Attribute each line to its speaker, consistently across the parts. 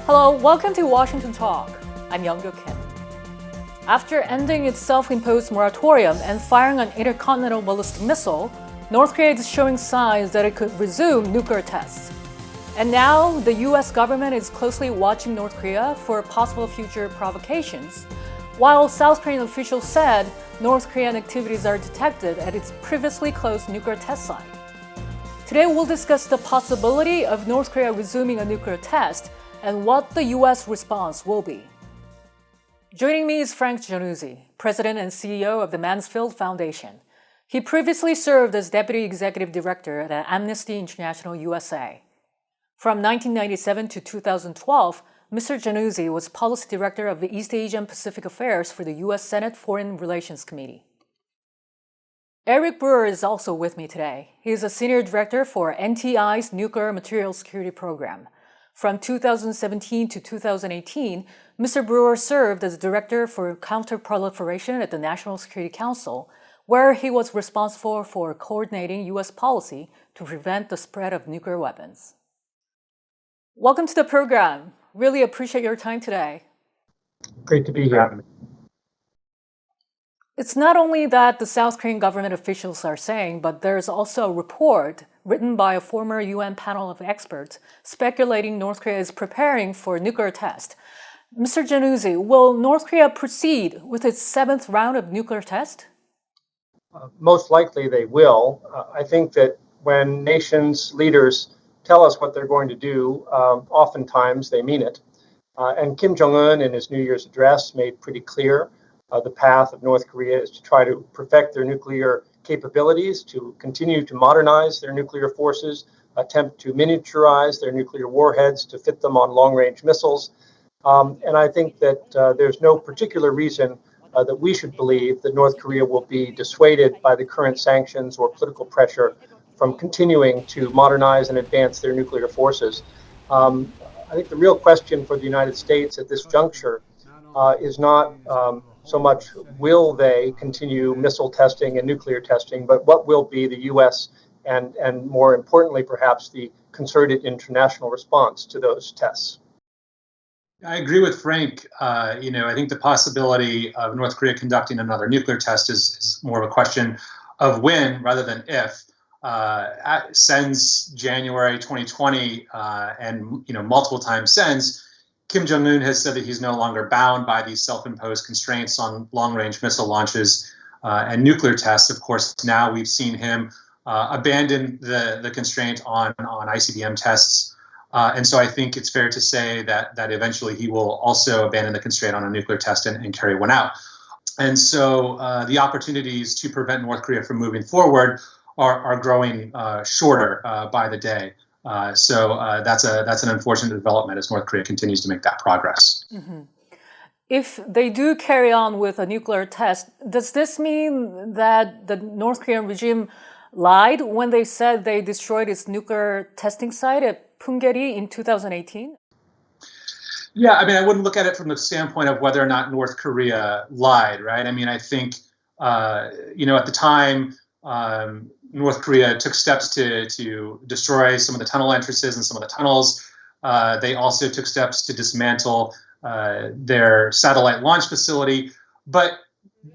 Speaker 1: Hello, welcome to Washington Talk. I'm Young Kim. After ending its self-imposed moratorium and firing an intercontinental ballistic missile, North Korea is showing signs that it could resume nuclear tests. And now, the US government is closely watching North Korea for possible future provocations, while South Korean officials said North Korean activities are detected at its previously closed nuclear test site. Today, we'll discuss the possibility of North Korea resuming a nuclear test and what the US response will be. Joining me is Frank Jannuzi, President and CEO of the Mansfield Foundation. He previously served as Deputy Executive Director at Amnesty International USA. From 1997 to 2012, Mr. Jannuzi was Policy Director of the East Asian Pacific Affairs for the US Senate Foreign Relations Committee. Eric Brewer is also with me today. He is a Senior Director for NTI's Nuclear Materials Security Program. From 2017 to 2018, Mr. Brewer served as Director for Counterproliferation at the National Security Council, where he was responsible for coordinating U.S. policy to prevent the spread of nuclear weapons. Welcome to the program. Really appreciate your time today.
Speaker 2: Great to be here.
Speaker 1: It's not only that the South Korean government officials are saying, but there's also a report written by a former UN panel of experts speculating North Korea is preparing for a nuclear test. Mr. Jannuzi, will North Korea proceed with its seventh round of nuclear test?
Speaker 2: Most likely they will. I think that when nations, leaders tell us what they're going to do, oftentimes they mean it. And Kim Jong-un in his New Year's address made pretty clear the path of North Korea is to try to perfect their nuclear capabilities, to continue to modernize their nuclear forces, attempt to miniaturize their nuclear warheads to fit them on long-range missiles. And I think that there's no particular reason that we should believe that North Korea will be dissuaded by the current sanctions or political pressure from continuing to modernize and advance their nuclear forces. I think the real question for the United States at this juncture is not so much will they continue missile testing and nuclear testing, but what will be the U.S. and more importantly, perhaps, the concerted international response to those tests.
Speaker 3: I agree with Frank. I think the possibility of North Korea conducting another nuclear test is more of a question of when rather than if. Since January 2020 and multiple times since, Kim Jong-un has said that he's no longer bound by these self-imposed constraints on long-range missile launches and nuclear tests. Of course, now we've seen him abandon the constraint on ICBM tests. And so I think it's fair to say that eventually he will also abandon the constraint on a nuclear test and carry one out. And so the opportunities to prevent North Korea from moving forward are growing shorter by the day. So that's an unfortunate development as North Korea continues to make that progress.
Speaker 1: Mm-hmm. If they do carry on with a nuclear test, does this mean that the North Korean regime lied when they said they destroyed its nuclear testing site at Punggye-ri in 2018?
Speaker 3: Yeah, I wouldn't look at it from the standpoint of whether or not North Korea lied, right? I think, at the time, North Korea took steps to destroy some of the tunnel entrances and some of the tunnels. They also took steps to dismantle their satellite launch facility, but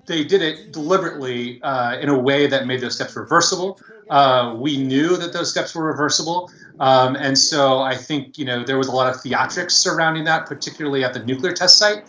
Speaker 3: they did it deliberately in a way that made those steps reversible. We knew that those steps were reversible. And so I think, there was a lot of theatrics surrounding that, particularly at the nuclear test site.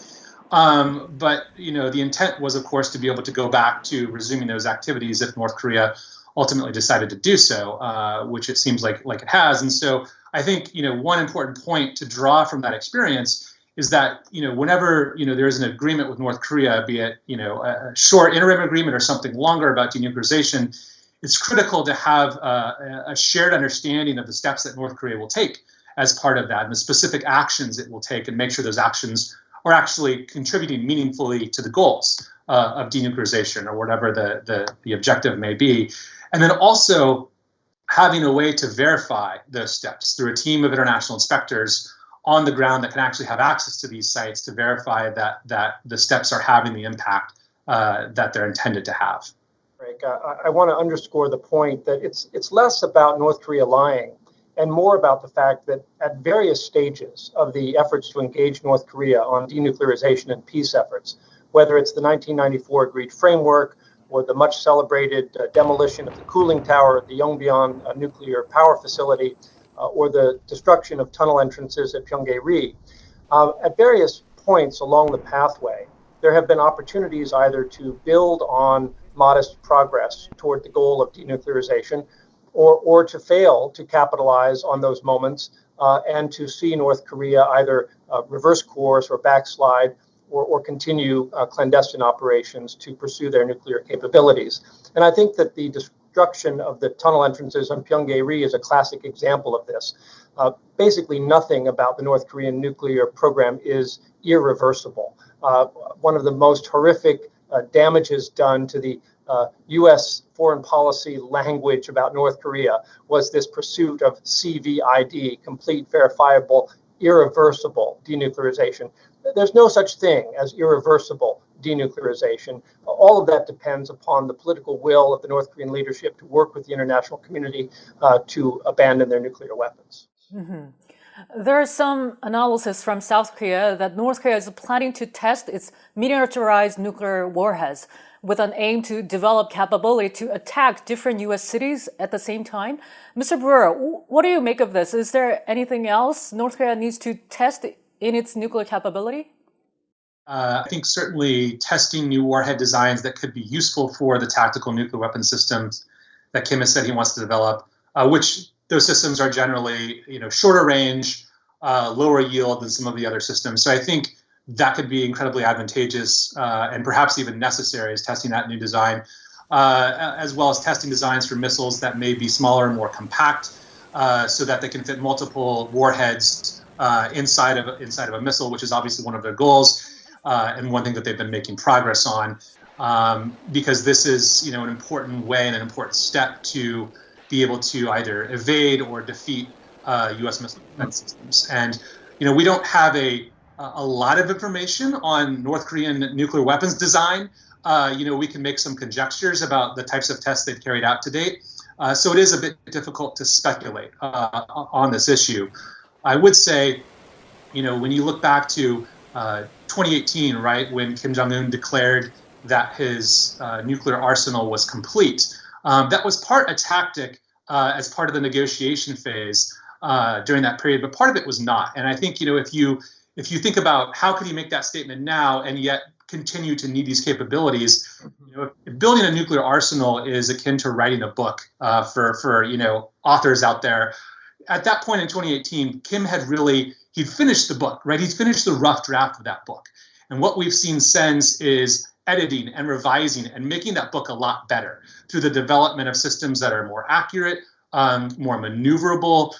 Speaker 3: But the intent was, of course, to be able to go back to resuming those activities if North Korea ultimately decided to do so, which it seems like it has. And so I think, one important point to draw from that experience is that, whenever, there is an agreement with North Korea, be it, a short interim agreement or something longer about denuclearization, it's critical to have a shared understanding of the steps that North Korea will take as part of that and the specific actions it will take and make sure those actions are actually contributing meaningfully to the goals of denuclearization or whatever the objective may be. And then also having a way to verify those steps through a team of international inspectors on the ground that can actually have access to these sites to verify that the steps are having the impact that they're intended to have.
Speaker 2: Frank, I want to underscore the point that it's less about North Korea lying and more about the fact that at various stages of the efforts to engage North Korea on denuclearization and peace efforts, whether it's the 1994 agreed framework or the much celebrated demolition of the cooling tower at the Yongbyon nuclear power facility, or the destruction of tunnel entrances at Pyongyang-ri, at various points along the pathway, there have been opportunities either to build on modest progress toward the goal of denuclearization, or to fail to capitalize on those moments and to see North Korea either reverse course or backslide or continue clandestine operations to pursue their nuclear capabilities. And I think that the destruction of the tunnel entrances on Pyongyang-ri is a classic example of this. Basically, nothing about the North Korean nuclear program is irreversible. One of the most horrific damages done to the U.S. foreign policy language about North Korea was this pursuit of CVID, complete, verifiable, irreversible denuclearization. There's no such thing as irreversible denuclearization. All of that depends upon the political will of the North Korean leadership to work with the international community to abandon their nuclear weapons.
Speaker 1: Mm-hmm. There is some analysis from South Korea that North Korea is planning to test its miniaturized nuclear warheads with an aim to develop capability to attack different U.S. cities at the same time. Mr. Brewer, what do you make of this? Is there anything else North Korea needs to test in its nuclear capability?
Speaker 3: I think certainly testing new warhead designs that could be useful for the tactical nuclear weapon systems that Kim has said he wants to develop, which those systems are generally, shorter range, lower yield than some of the other systems. So I think that could be incredibly advantageous and perhaps even necessary as testing that new design, as well as testing designs for missiles that may be smaller and more compact, so that they can fit multiple warheads inside of a missile, which is obviously one of their goals. And one thing that they've been making progress on, because this is, an important way and an important step to be able to either evade or defeat U.S. missile defense systems. And, we don't have a lot of information on North Korean nuclear weapons design. We can make some conjectures about the types of tests they've carried out to date. So it is a bit difficult to speculate on this issue. I would say, when you look back to 2018, right, when Kim Jong-un declared that his nuclear arsenal was complete, that was part a tactic as part of the negotiation phase during that period, but part of it was not. And I think, if you think about how could he make that statement now and yet continue to need these capabilities, building a nuclear arsenal is akin to writing a book for authors out there. At that point in 2018, Kim he'd finished the book, right? He'd finished the rough draft of that book. And what we've seen since is editing and revising and making that book a lot better through the development of systems that are more accurate, more maneuverable,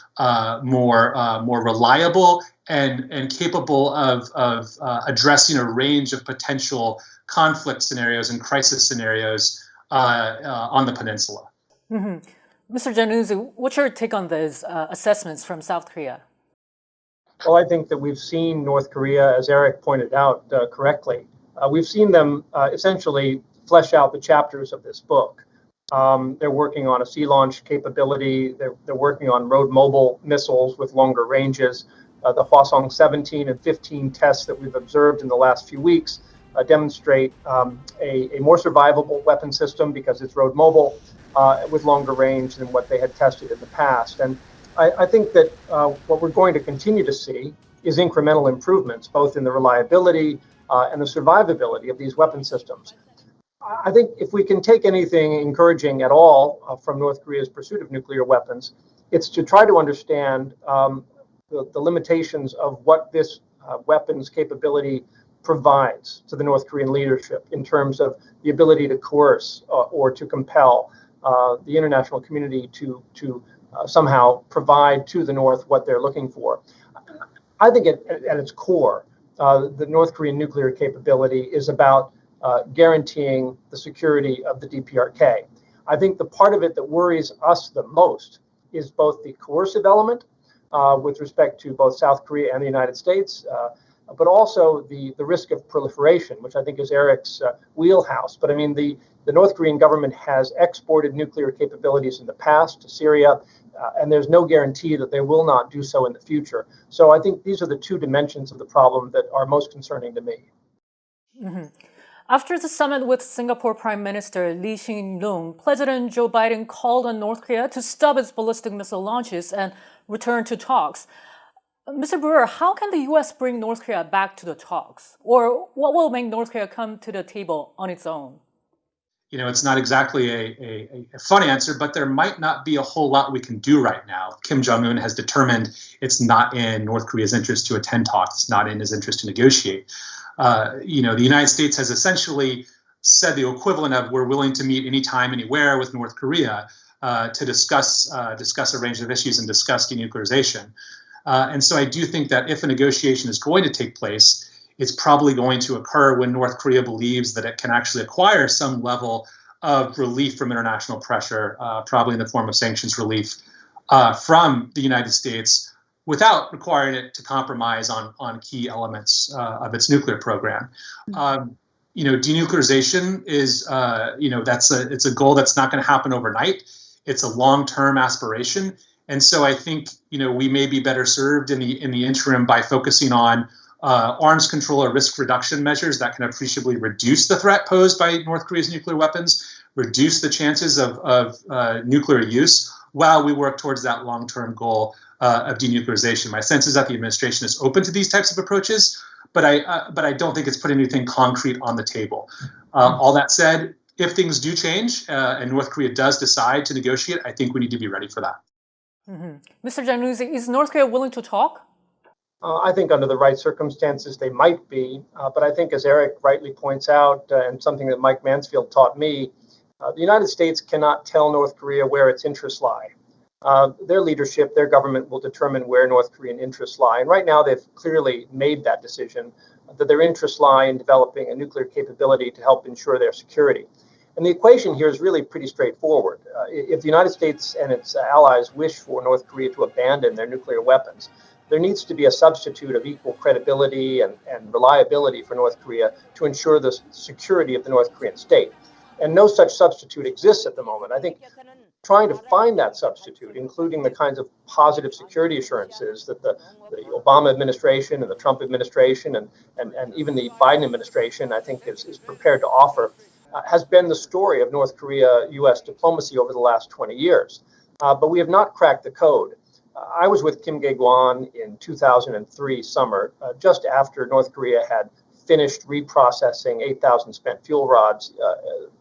Speaker 3: more reliable, and capable of addressing a range of potential conflict scenarios and crisis scenarios on the peninsula.
Speaker 1: Mm-hmm. Mr. Jannuzi, what's your take on these assessments from South Korea?
Speaker 2: Well, I think that we've seen North Korea, as Eric pointed out correctly, we've seen them essentially flesh out the chapters of this book. They're working on a sea launch capability. They're working on road mobile missiles with longer ranges. The Hwasong 17 and 15 tests that we've observed in the last few weeks demonstrate a more survivable weapon system because it's road mobile with longer range than what they had tested in the past. And I think that what we're going to continue to see is incremental improvements, both in the reliability and the survivability of these weapon systems. I think if we can take anything encouraging at all from North Korea's pursuit of nuclear weapons, it's to try to understand the limitations of what this weapons capability provides to the North Korean leadership in terms of the ability to coerce or to compel the international community to somehow provide to the North what they're looking for. I think at its core, the North Korean nuclear capability is about guaranteeing the security of the DPRK. I think the part of it that worries us the most is both the coercive element with respect to both South Korea and the United States, but also the risk of proliferation, which I think is Eric's wheelhouse. But I mean, the North Korean government has exported nuclear capabilities in the past to Syria. and there's no guarantee that they will not do so in the future. So I think these are the two dimensions of the problem that are most concerning to me.
Speaker 1: Mm-hmm. After the summit with Singapore Prime Minister Lee Hsien-loong, President Joe Biden called on North Korea to stop its ballistic missile launches and return to talks. Mr. Brewer, how can the U.S. bring North Korea back to the talks? Or what will make North Korea come to the table on its own?
Speaker 3: It's not exactly a fun answer, but there might not be a whole lot we can do right now. Kim Jong-un has determined it's not in North Korea's interest to attend talks. It's not in his interest to negotiate. The United States has essentially said the equivalent of we're willing to meet anytime, anywhere with North Korea to discuss a range of issues and discuss denuclearization. And so I do think that if a negotiation is going to take place, it's probably going to occur when North Korea believes that it can actually acquire some level of relief from international pressure, probably in the form of sanctions relief from the United States, without requiring it to compromise on key elements of its nuclear program. Denuclearization is, it's a goal that's not going to happen overnight. It's a long-term aspiration. And so I think, we may be better served in the interim by focusing on arms control or risk reduction measures that can appreciably reduce the threat posed by North Korea's nuclear weapons, reduce the chances of nuclear use, while we work towards that long-term goal of denuclearization. My sense is that the administration is open to these types of approaches, but I don't think it's putting anything concrete on the table. All that said, if things do change and North Korea does decide to negotiate, I think we need to be ready for that.
Speaker 1: Mm-hmm. Mr. Jannuzi, is North Korea willing to talk?
Speaker 2: I think under the right circumstances, they might be. But I think, as Eric rightly points out, and something that Mike Mansfield taught me, the United States cannot tell North Korea where its interests lie. Their leadership, their government will determine where North Korean interests lie. And right now, they've clearly made that decision, that their interests lie in developing a nuclear capability to help ensure their security. And the equation here is really pretty straightforward. If the United States and its allies wish for North Korea to abandon their nuclear weapons, there needs to be a substitute of equal credibility and reliability for North Korea to ensure the security of the North Korean state. And no such substitute exists at the moment. I think trying to find that substitute, including the kinds of positive security assurances that the Obama administration and the Trump administration and even the Biden administration, I think, is prepared to offer, has been the story of North Korea-U.S. diplomacy over the last 20 years. But we have not cracked the code. I was with Kim Dae-gwan in 2003 summer, just after North Korea had finished reprocessing 8,000 spent fuel rods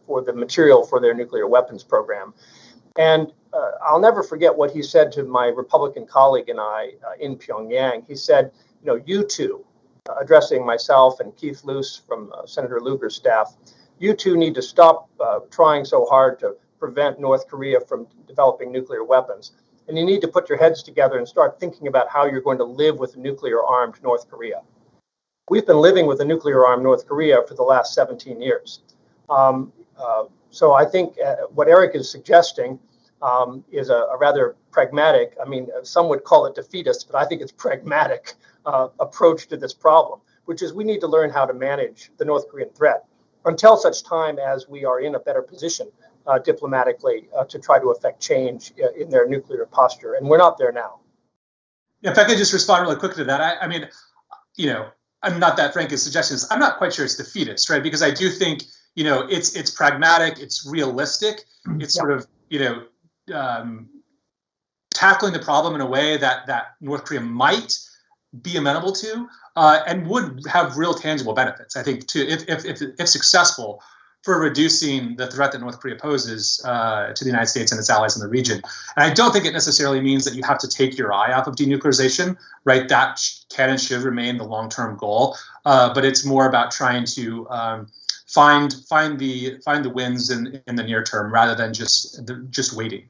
Speaker 2: for the material for their nuclear weapons program. And I'll never forget what he said to my Republican colleague and I in Pyongyang. He said, you two, addressing myself and Keith Luce from Senator Lugar's staff, you two need to stop trying so hard to prevent North Korea from developing nuclear weapons. And you need to put your heads together and start thinking about how you're going to live with a nuclear-armed North Korea. We've been living with a nuclear-armed North Korea for the last 17 years. So I think what Eric is suggesting is a rather pragmatic, some would call it defeatist, but I think it's pragmatic approach to this problem, which is we need to learn how to manage the North Korean threat until such time as we are in a better position diplomatically to try to affect change in their nuclear posture. And we're not there now.
Speaker 3: Yeah, if I could just respond really quickly to that. I'm not that frank as suggestions. I'm not quite sure it's defeatist, right? Because I do think, it's pragmatic, it's realistic, it's sort of, tackling the problem in a way that North Korea might be amenable to and would have real tangible benefits, I think, too, if successful, for reducing the threat that North Korea poses to the United States and its allies in the region. And I don't think it necessarily means that you have to take your eye off of denuclearization, right? That can and should remain the long-term goal, but it's more about trying to find the wins in the near term rather than just waiting.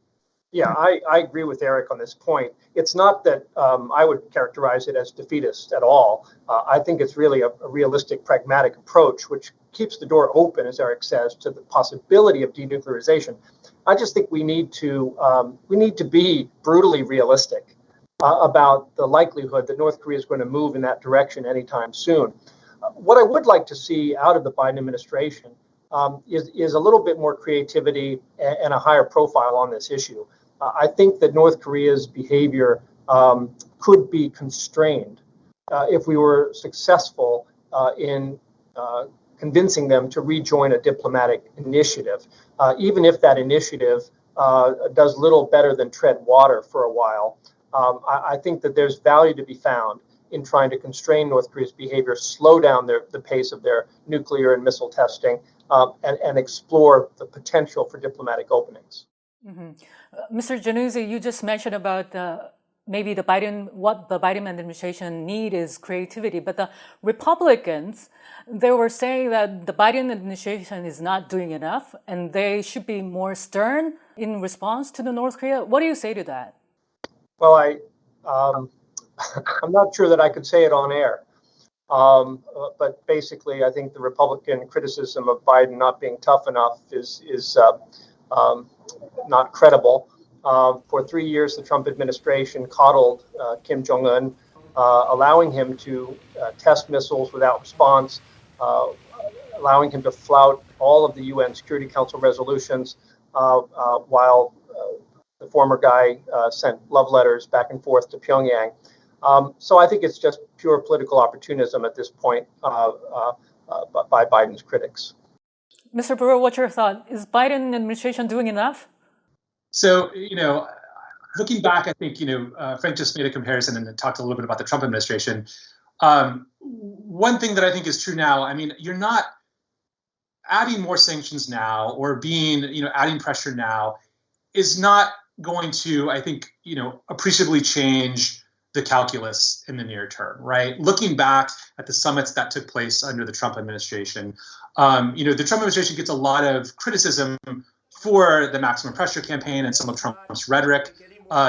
Speaker 2: Yeah, I agree with Eric on this point. It's not that I would characterize it as defeatist at all. I think it's really a realistic, pragmatic approach, which keeps the door open, as Eric says, to the possibility of denuclearization. I just think we need to be brutally realistic about the likelihood that North Korea is going to move in that direction anytime soon. What I would like to see out of the Biden administration is a little bit more creativity and a higher profile on this issue. I think that North Korea's behavior could be constrained if we were successful in convincing them to rejoin a diplomatic initiative, even if that initiative does little better than tread water for a while. I think that there's value to be found in trying to constrain North Korea's behavior, slow down the pace of their nuclear and missile testing, and explore the potential for diplomatic openings.
Speaker 1: Mm-hmm. Mr. Jannuzi, you just mentioned about maybe what the Biden administration need is creativity, but the Republicans, they were saying that the Biden administration is not doing enough and they should be more stern in response to the North Korea. What do you say to that?
Speaker 2: Well, I'm not sure that I could say it on air. But basically, I think the Republican criticism of Biden not being tough enough is not credible. For 3 years, the Trump administration coddled Kim Jong-un, allowing him to test missiles without response, allowing him to flout all of the UN Security Council resolutions, while the former guy sent love letters back and forth to Pyongyang. So I think it's just pure political opportunism at this point by Biden's critics.
Speaker 1: Mr. Brewer, what's your thought? Is Biden administration doing enough?
Speaker 3: So, looking back, I think, Frank just made a comparison and talked a little bit about the Trump administration. One thing that I think is true now, you're not adding more sanctions now or adding pressure now is not going to, I think, appreciably change the calculus in the near term, right? Looking back at the summits that took place under the Trump administration, the Trump administration gets a lot of criticism for the maximum pressure campaign and some of Trump's rhetoric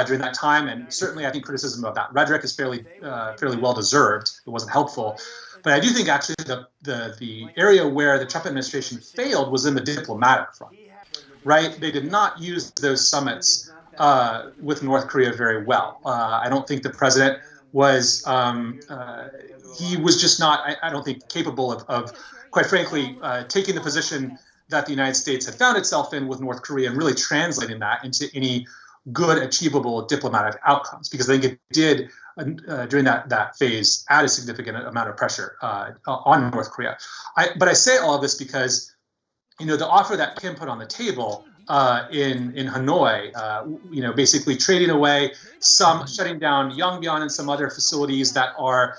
Speaker 3: during that time. And certainly I think criticism of that rhetoric is fairly well deserved. It wasn't helpful. But I do think actually the area where the Trump administration failed was in the diplomatic front, right? They did not use those summits with North Korea very well. I don't think the president was, he was just not, I don't think, capable of quite frankly, taking the position that the United States had found itself in with North Korea and really translating that into any good, achievable diplomatic outcomes. Because I think it did, during that phase, add a significant amount of pressure on North Korea. But I say all of this because, the offer that Kim put on the table in Hanoi, basically trading away shutting down Yongbyon and some other facilities that are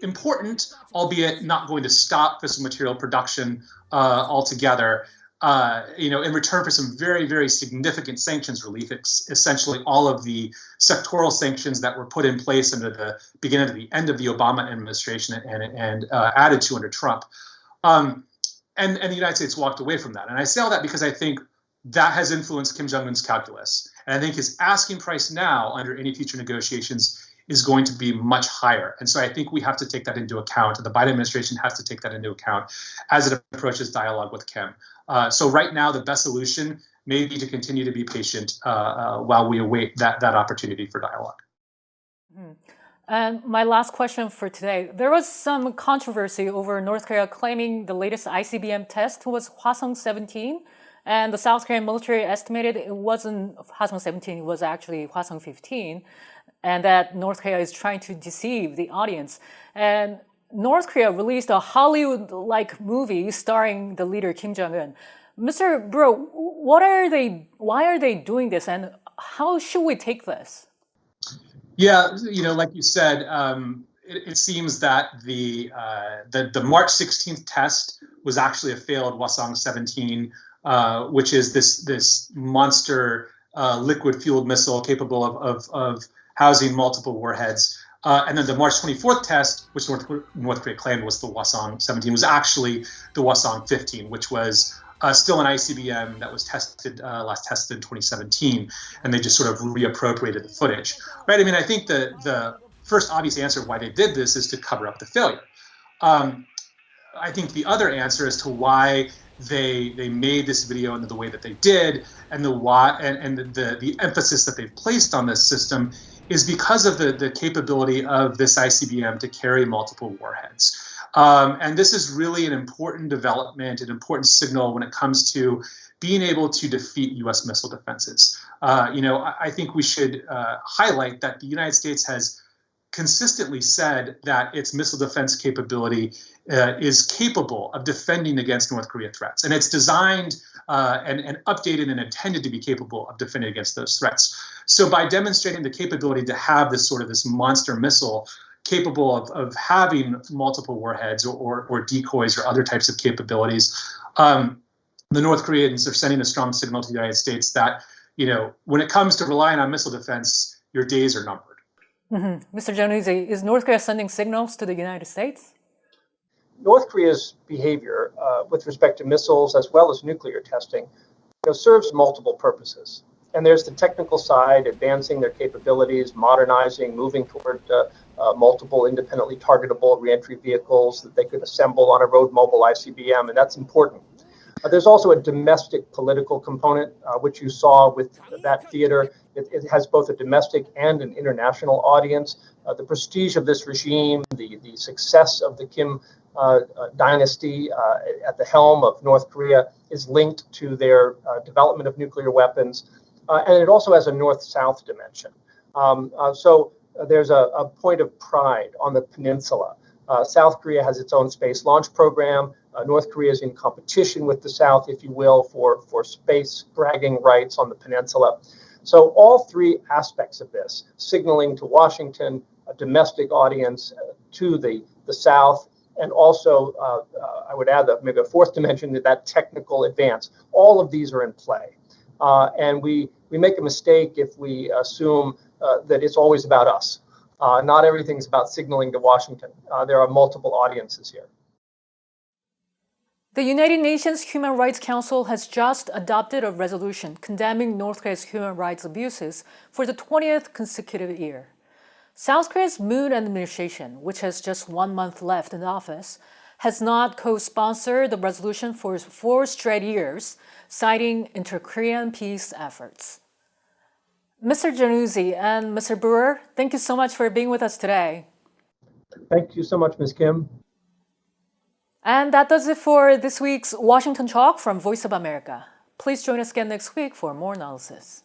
Speaker 3: important, albeit not going to stop fissile material production altogether, in return for some very, very significant sanctions relief. Essentially all of the sectoral sanctions that were put in place under the beginning of the end of the Obama administration and added to under Trump. And the United States walked away from that. And I say all that because I think that has influenced Kim Jong-un's calculus. And I think his asking price now under any future negotiations is going to be much higher. And so I think we have to take that into account. The Biden administration has to take that into account as it approaches dialogue with Kim. So right now, the best solution may be to continue to be patient while we await that opportunity for dialogue.
Speaker 1: Mm-hmm. And my last question for today. There was some controversy over North Korea claiming the latest ICBM test was Hwasong-17. And the South Korean military estimated it wasn't Hwasong-17, it was actually Hwasong-15. And that North Korea is trying to deceive the audience. And North Korea released a Hollywood-like movie starring the leader Kim Jong-un. Mr. Brewer, why are they doing this, and how should we take this?
Speaker 3: Yeah, like you said, it seems that the March 16th test was actually a failed Hwasong-17, which is this monster liquid-fueled missile capable of housing multiple warheads. And then the March 24th test, which North Korea claimed was the Hwasong-17, was actually the Hwasong-15, which was still an ICBM that was last tested in 2017, and they just sort of reappropriated the footage. Right? I think the first obvious answer why they did this is to cover up the failure. I think the other answer as to why they made this video in the way that they did, and the emphasis that they've placed on this system is because of the capability of this ICBM to carry multiple warheads. And this is really an important development, an important signal when it comes to being able to defeat U.S. missile defenses. I think we should highlight that the United States has consistently said that its missile defense capability is capable of defending against North Korea threats. And it's designed and updated and intended to be capable of defending against those threats. So by demonstrating the capability to have this monster missile capable of having multiple warheads or decoys or other types of capabilities, the North Koreans are sending a strong signal to the United States that, when it comes to relying on missile defense, your days are numbered.
Speaker 1: Mm-hmm. Mr. Jannuzi, is North Korea sending signals to the United States?
Speaker 2: North Korea's behavior with respect to missiles as well as nuclear testing serves multiple purposes. And there's the technical side, advancing their capabilities, modernizing, moving toward multiple independently targetable reentry vehicles that they could assemble on a road mobile ICBM, and that's important. There's also a domestic political component, which you saw with that theater. It has both a domestic and an international audience. The prestige of this regime, the success of the Kim dynasty at the helm of North Korea is linked to their development of nuclear weapons. And it also has a north-south dimension. So there's a point of pride on the peninsula. South Korea has its own space launch program. North Korea is in competition with the South, if you will, for space bragging rights on the peninsula. So all three aspects of this, signaling to Washington, a domestic audience to the South, and also, I would add that maybe a fourth dimension, that technical advance. All of these are in play. And we make a mistake if we assume that it's always about us. Not everything's about signaling to Washington. There are multiple audiences here.
Speaker 1: The United Nations Human Rights Council has just adopted a resolution condemning North Korea's human rights abuses for the 20th consecutive year. South Korea's Moon administration, which has just 1 month left in office, has not co-sponsored the resolution for 4 straight years, citing inter-Korean peace efforts. Mr. Jannuzi and Mr. Brewer, thank you so much for being with us today.
Speaker 2: Thank you so much, Ms. Kim.
Speaker 1: And that does it for this week's Washington Talk from Voice of America. Please join us again next week for more analysis.